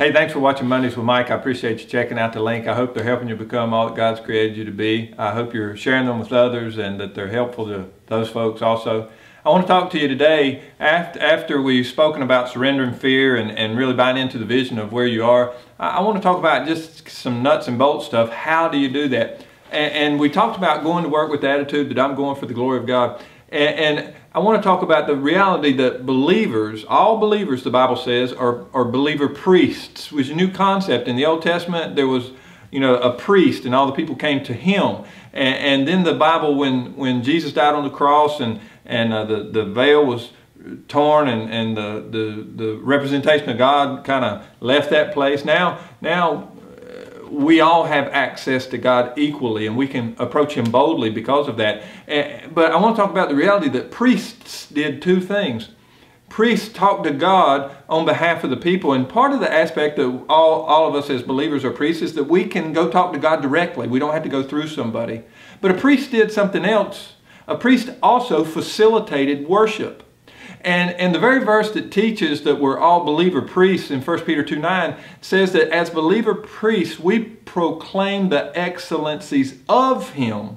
Hey, thanks for watching Mondays with Mike. I appreciate you checking out the link. I hope they're helping you become all that God's created you to be. I hope you're sharing them with others and that they're helpful to those folks also. I want to talk to you today after we've spoken about surrendering fear and really buying into the vision of where you are. I want to talk about just some nuts and bolts stuff. How do you do that? And we talked about going to work with the attitude that I'm going for the glory of God. And I want to talk about the reality that believers, all believers, the Bible says, are believer priests, which is a new concept. In the Old Testament, there was, a priest, and all the people came to him. And then the Bible, when Jesus died on the cross and the veil was torn and the representation of God kind of left that place. Now we all have access to God equally, and we can approach Him boldly because of that. But I want to talk about the reality that priests did two things. Priests talked to God on behalf of the people, and part of the aspect that all of us as believers are priests is that we can go talk to God directly. We don't have to go through somebody. But a priest did something else. A priest also facilitated worship. And the very verse that teaches that we're all believer priests in 1 Peter 2:9 says that as believer priests, we proclaim the excellencies of Him.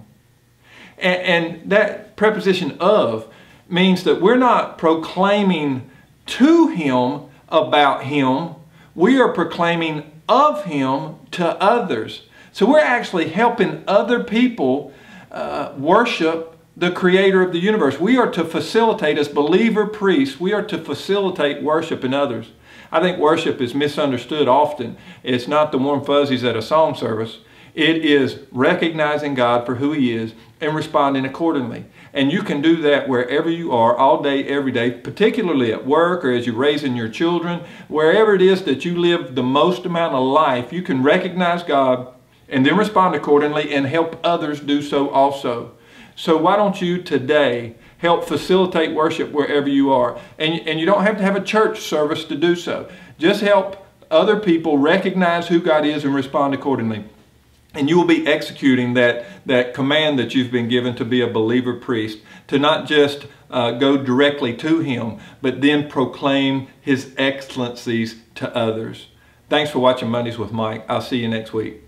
And that preposition of means that we're not proclaiming to Him about Him. We are proclaiming of Him to others. So we're actually helping other people worship the Creator of the universe. We are to facilitate, as believer priests, we are to facilitate worship in others. I think worship is misunderstood often. It's not the warm fuzzies at a song service. It is recognizing God for who He is and responding accordingly. And you can do that wherever you are, all day, every day, particularly at work or as you're raising your children. Wherever it is that you live the most amount of life, you can recognize God and then respond accordingly and help others do so also. So why don't you today help facilitate worship wherever you are? And you don't have to have a church service to do so. Just help other people recognize who God is and respond accordingly. And you will be executing that command that you've been given to be a believer priest, to not just go directly to Him, but then proclaim His excellencies to others. Thanks for watching Mondays with Mike. I'll see you next week.